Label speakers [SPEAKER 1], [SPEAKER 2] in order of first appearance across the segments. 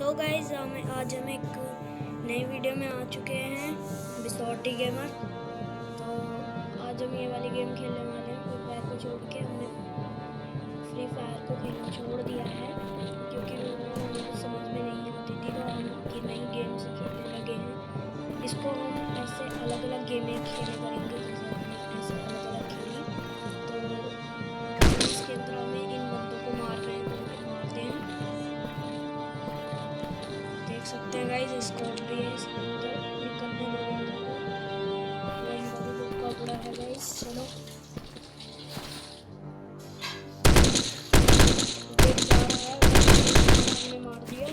[SPEAKER 1] तो गाइज आज हम एक नई वीडियो में आ चुके हैं बिसौटी गेमर। तो आज हम ये वाली गेम खेलने वाले हैं। फ्री फायर को छोड़ के हमने फ्री फायर को खेलना छोड़ दिया है क्योंकि वो हमें समझ में नहीं आती थी। तो हम ये नई गेम से खेलने लगे हैं। इसको हम ऐसे अलग अलग गेमें खेले करेंगे जैसे हमने ऐसे अलग अलग खेली। तो इसके अंदर हमें इन बंदों को मार रहे हैं तो इनको मारते हैं। देख सकते हैं गाइस स्कोप भी है इसके अंदर। निकलने दो बंदों को, बंदा भी रुका पड़ा है गाइस। चलो देख जा रहा है, हमने मार दिया।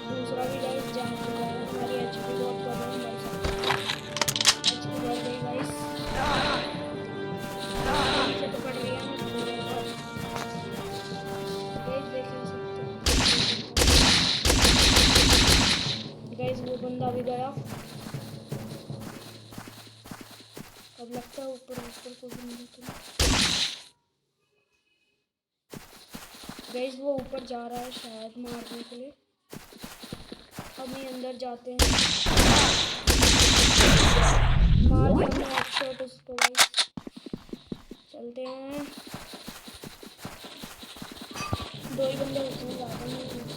[SPEAKER 1] दूसरा भी गाइस जा चुका है। हमारी एचपी बहुत कम है, मर सकते हैं। एचपी बढ़ गई गाइस, नीचे तो पड़ गया मैं गाइस। वो बंदा भी गया। अब लगता है ऊपर ऊपर को गाइस वो ऊपर जा रहा है शायद मारने के लिए। अब ये अंदर जाते हैं। मार दिया हमने एक शॉट उसको गाइस। चलते हैं, दो ही बंदे होते हैं, ज़्यादा नहीं होते हैं।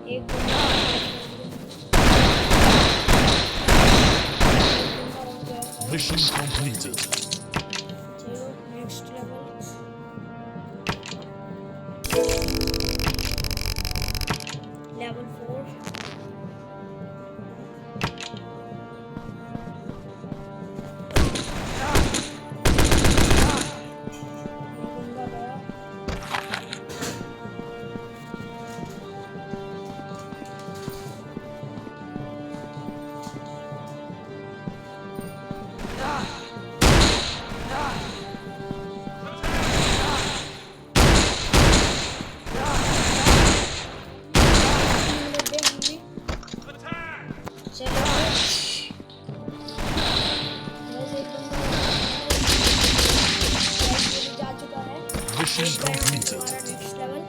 [SPEAKER 1] एक बंदा
[SPEAKER 2] Mission completed.
[SPEAKER 1] चलो नेक्स्ट लेवल। लेवल 4 बंदा गया।
[SPEAKER 2] Mission completed.
[SPEAKER 1] नेक्स्ट लेवल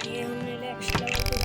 [SPEAKER 1] ये हमने नेक्स्ट लेवल पे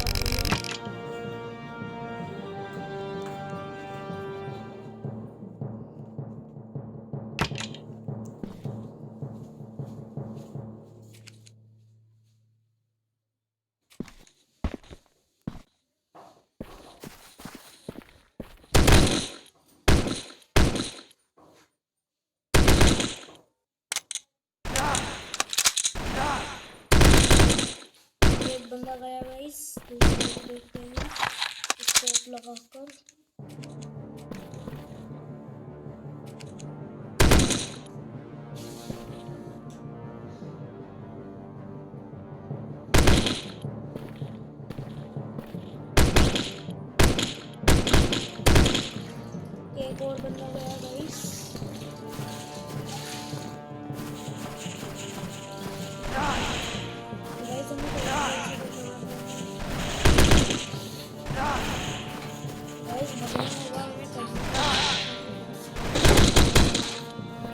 [SPEAKER 1] बंदा गया गाइस। दूसरे देखते हैं स्कोप लगाकर। एक और बंदा गया गाइस।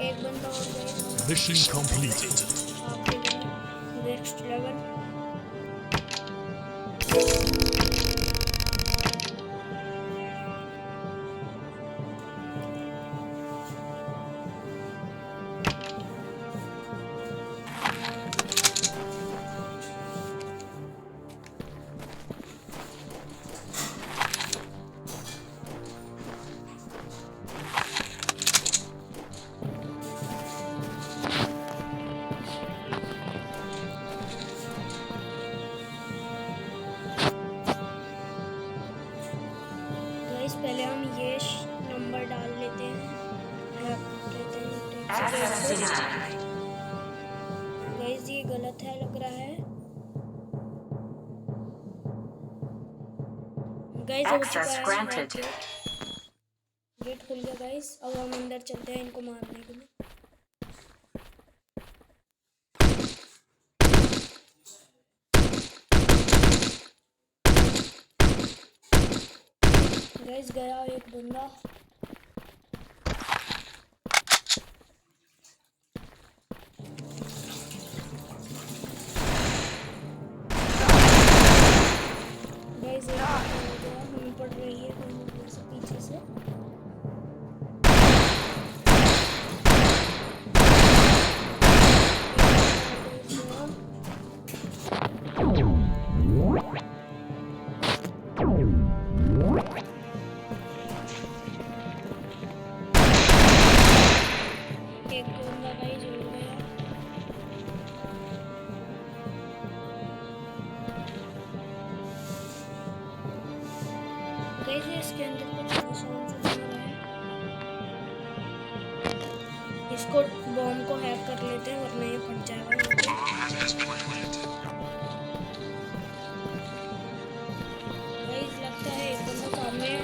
[SPEAKER 1] एक बंदा और गया।
[SPEAKER 2] Mission completed.
[SPEAKER 1] नेक्स्ट लेवल पहले हम ये नंबर डाल लेते हैं, रख लेते हैं। गाइस ये गलत है लग रहा है गाइस। हो चुका है गेट खुल गया गाइस। अब हम अंदर चलते हैं इनको मारने के लिए। गाइस गया एक बंदा। गाइस एक बंदा हो गया, हमें पड़ रही है कोई से पीछे से। एक बंदा गाइस हो गया। गाइस इसके अंदर कुछ सामान सा बना रहा है। इसको बॉम्ब को हैक कर लेते हैं वरना ये फट जाएगा। गाइस लगता है एक बंदा सामने है,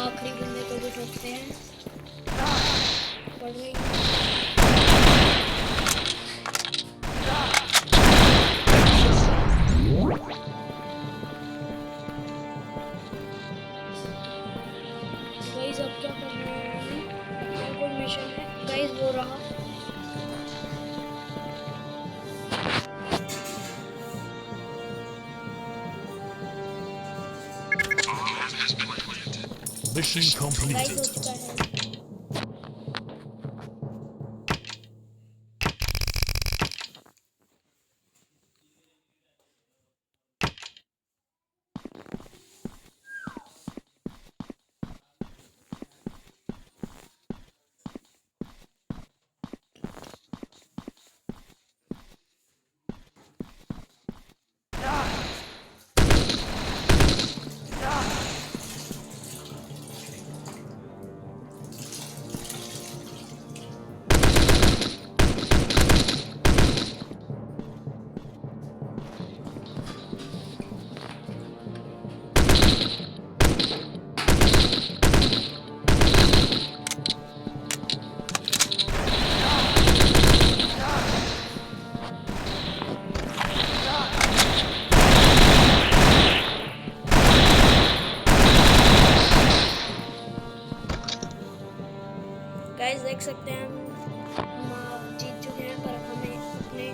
[SPEAKER 1] आखिरी बंदे को भी ठोकते हैं। पड़ गई। गाइस अब क्या करना है? क्या कोई मिशन है? गाइस वो रहा।
[SPEAKER 2] Mission
[SPEAKER 1] गाइस हो
[SPEAKER 2] completed.
[SPEAKER 1] चुका है। गाइस देख सकते हैं हम जीत चुके हैं, पर हमें अपने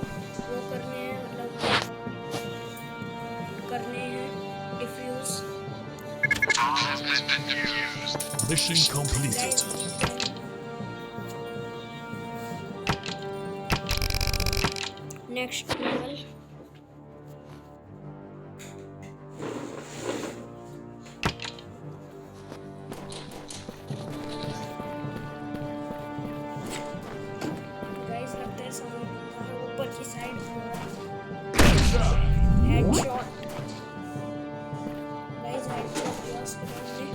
[SPEAKER 1] वो करने हैं, मतलब करने हैं defuse.
[SPEAKER 2] Mission completed.
[SPEAKER 1] Guys next level. Guys लगता है सामने ऊपर की साइड हेडशॉट। गाइस हेडशॉट दिया उसके सामने।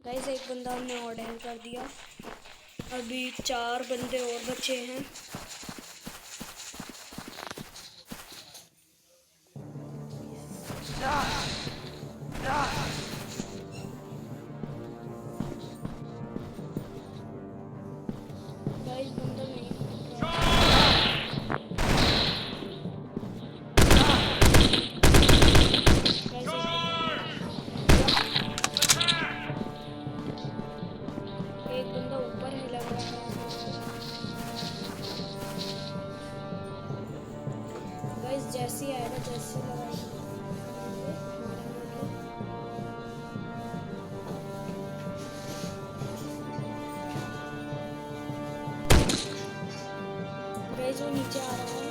[SPEAKER 1] गाइस एक बंदा हमने और डैन कर दिया। अभी 4 बंदे और बचे हैं। गाइस बंदा नहीं एक बंदा ऊपर ही लग रहा है। गाइस जैसे ही आएगा जैसे लगाएंगे गाइस वो नीचे आ रहा है।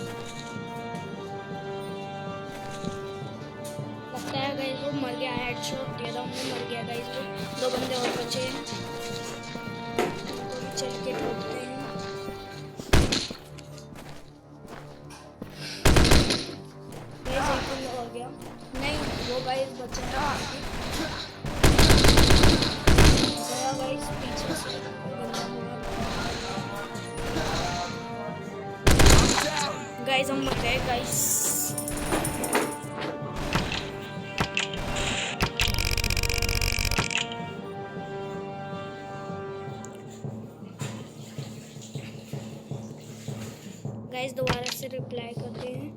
[SPEAKER 1] लगता है गाइस वो मर गया। हेडशॉट दिया था हमने, मर गया गाइस वो। 2 बंदे और बचे हैं, तो चल के ठोकते हैं। गाइस एक बंदा और गया। नहीं वो गाइस बचा है। गया गाइस पीछे से बंदा मार। हम मर गए गाइस। गाइस दोबारा से रिप्लाई करते हैं।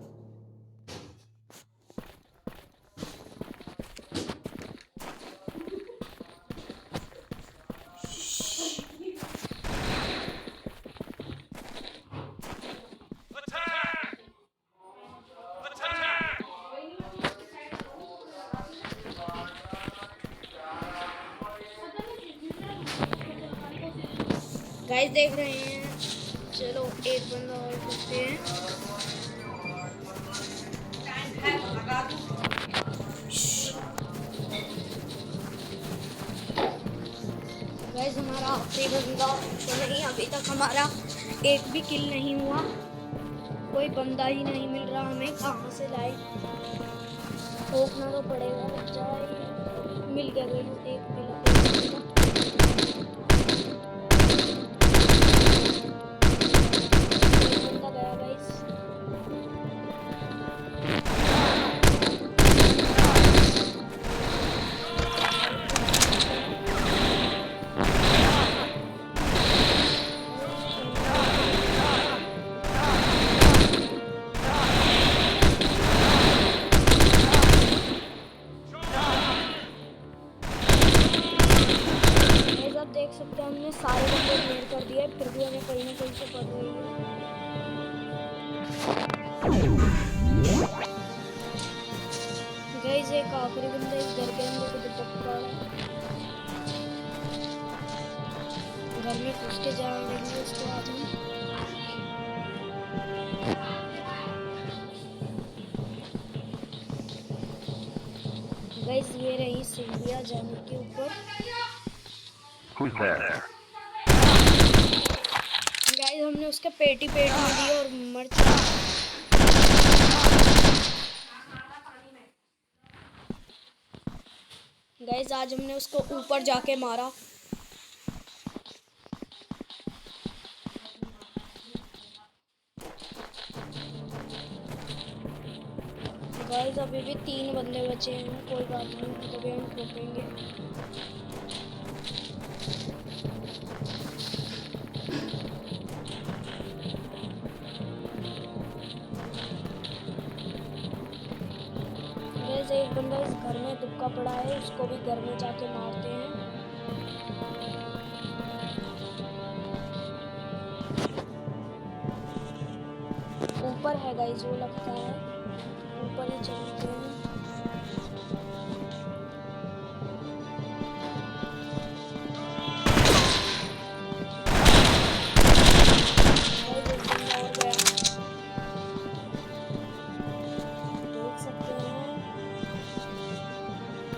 [SPEAKER 1] गाइस देख रहे हैं, चलो एक बंदा और करते हैं। गाइस हमारा आखिरी बंदा तो नहीं, अभी तक हमारा एक भी किल नहीं हुआ। कोई बंदा ही नहीं मिल रहा, हमें कहाँ से लाए, ठोकना तो पड़ेगा। लग जाए मिल गया गाइस, एक मिला। देख सकते हैं हमने सारे बंदे क्लियर कर दिए, फिर भी हमें कहीं ना कहीं से पड़ रही है। गाइस एक आखिरी बंदा इस घर के अंदर कुछ पक्का है, घर में घुस के जा रहे हैं उसके बाद में। गाइस ये रही सीढ़ियां जाने के ऊपर।
[SPEAKER 3] Who's there?
[SPEAKER 1] गाइस हमने उसके पेट में दी और मर चुका। गाइस आज हमने उसको ऊपर जाके मारा। गाइस अभी भी 3 बंदे बचे हैं, कोई बात नहीं, तो भी हम ठोकेंगे। एक बंदा इस घर में दुबका पड़ा है, उसको भी घर में जाके मारते हैं। ऊपर है गाइस, वो लगता है ऊपर ही चलते हैं।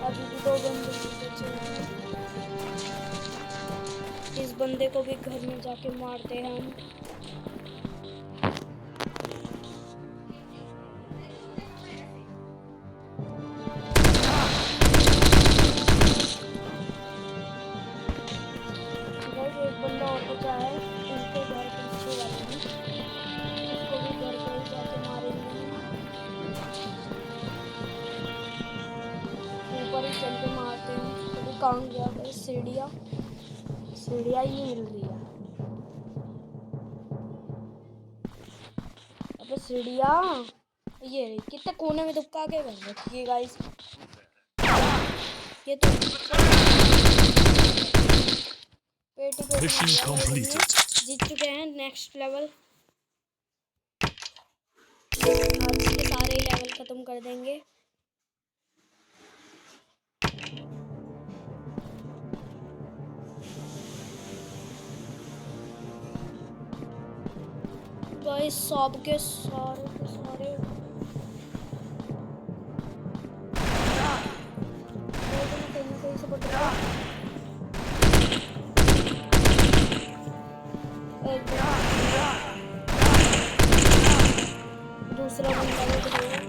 [SPEAKER 1] अभी भी 2 बंदे बचे हैं। इस बंदे को भी घर में जाके मारते हैं हम। एक बंदा और बचा है, उनके घर के पीछे वाले हैं, उसको भी घर पे ही जाके मारेंगे। ऊपर ही चल के मारते हैं। तो कहाँ गया भाई? सीढ़ियाँ ही नहीं मिल रही है। अबे सीढ़ियाँ ये रही, कितने कोने में दुबका के बन रखी है गाइस। ये तो
[SPEAKER 2] Mission completed.
[SPEAKER 1] जीत चुके हैं। नेक्स्ट लेवल, आज के सारे लेवल खत्म कर देंगे। गाइस सब के सारे कहीं से पकड़ दूसरा बंदा भी दिखेगा।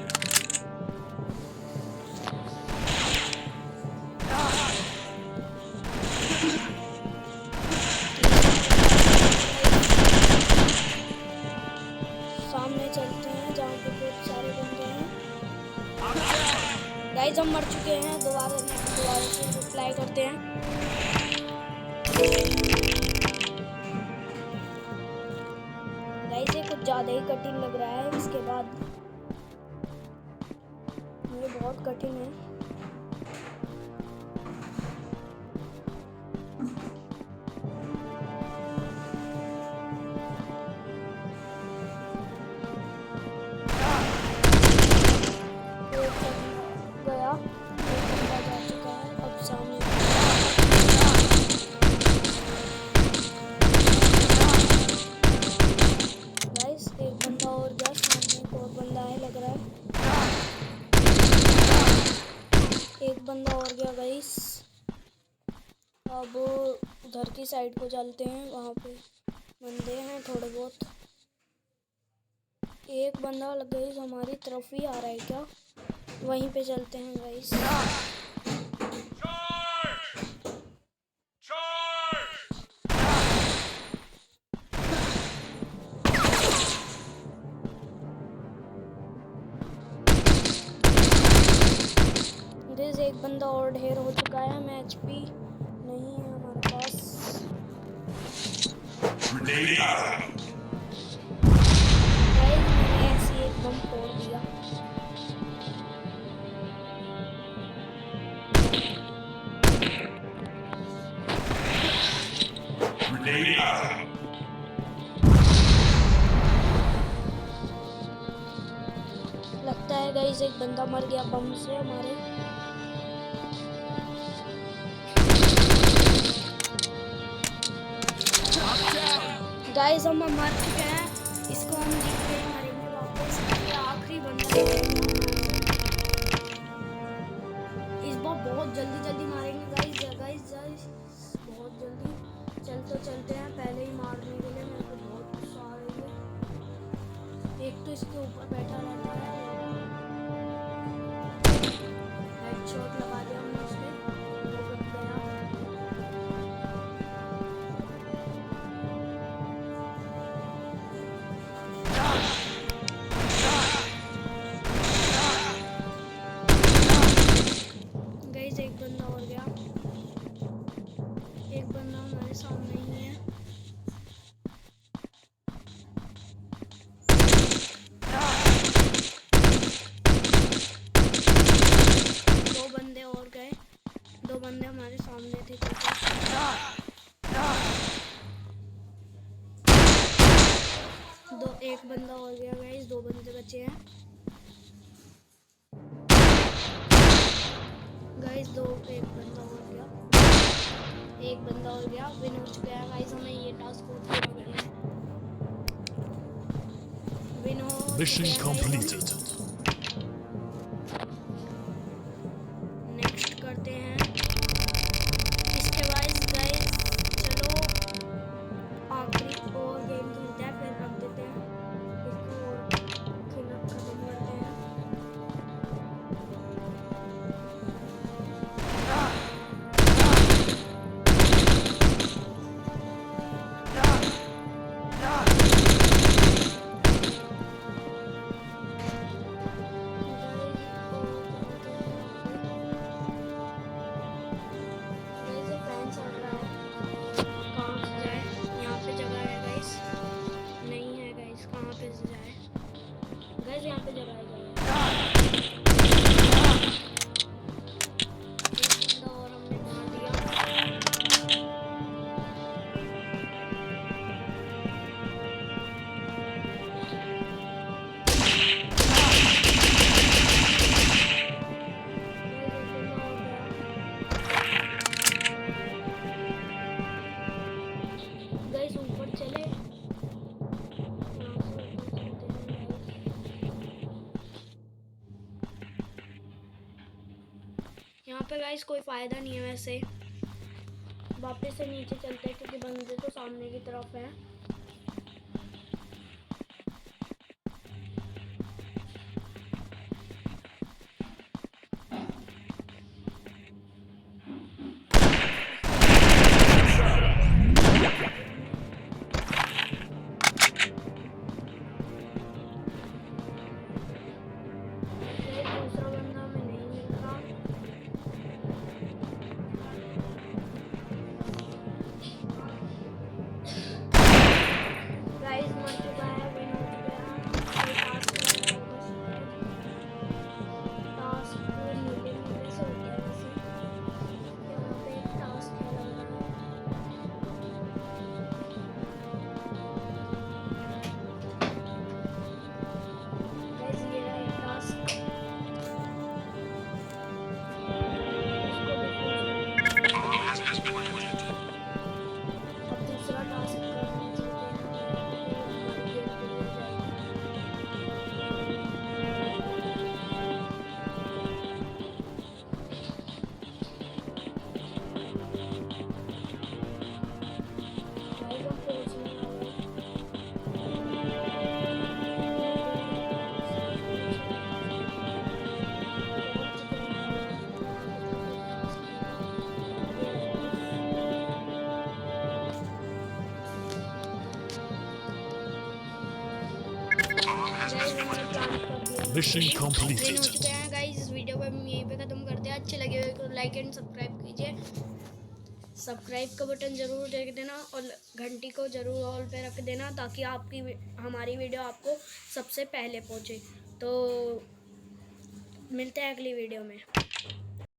[SPEAKER 1] सामने चलते हैं। हम मर चुके हैं। दोबारा से रिप्लाई करते हैं। गाइस ये कुछ ज़्यादा ही कठिन लग रहा है। इसके बाद ये बहुत कठिन है। बंदा और गया गाइस। अब उधर की साइड को चलते हैं, वहाँ पे बंदे हैं थोड़े बहुत। एक बंदा गाइस हमारी तरफ ही आ रहा है क्या? वहीं पे चलते हैं गाइस। गाइस एक बंदा और ढेर हो चुका है। हमें एचपी नहीं है हमारे पास। गाइस मैंने ऐसे एक बम फोड़ दिया। लगता है गाइस एक बंदा मर गया बम से हमारे। गाइस हम मर चुके हैं। इसको हम जीत के मारेंगे वापस। ये आखिरी बंदा है। इस बार बहुत जल्दी मारेंगे गाइस बहुत जल्दी। चलते हैं। पहले ही मारने के लिए मेरे को बहुत गुस्सा आ रही है। एक तो इसके ऊपर बैठा रहता है। हेडशॉट लगा दिया हमने उसके। वो बच गया। गाइस एक बंदा और गया। एक बंदा हमारे सामने ही है। दो बंदे और गए। दो बंदे हमारे सामने थे। एक बंदा और गया गाइस। दो बंदे बचे हैं गाइस। एक बंदा और गया। एक बंदा और गया। विन हो चुका है गाइस। हमें ये टास्क पूरा करना है। विन हो
[SPEAKER 2] Mission completed.
[SPEAKER 1] नेक्स्ट करते हैं। इसके बाद गाइस चलो आखिरी और गेम खेलते हैं, फिर रख देते हैं इसको और खेलना खत्म करते हैं। यहाँ पे जगह है। और हमने मार दिया। गाइस ऊपर चले। यहाँ पे गाइस कोई फायदा नहीं है वैसे। वापस से नीचे चलते हैं क्योंकि बंदे तो सामने की तरफ है। दूसरा बंदा हमें नहीं मिल रहा।
[SPEAKER 2] Mission
[SPEAKER 1] विन हो
[SPEAKER 2] completed.
[SPEAKER 1] चुके हैं गाइस। इस वीडियो को हम यहीं पे ख़त्म करते हैं। अच्छे लगे हुए तो लाइक एंड सब्सक्राइब कीजिए। सब्सक्राइब का बटन ज़रूर देख देना और घंटी को ज़रूर ऑल पे रख देना ताकि आपकी हमारी वीडियो आपको सबसे पहले पहुंचे। तो मिलते हैं अगली वीडियो में।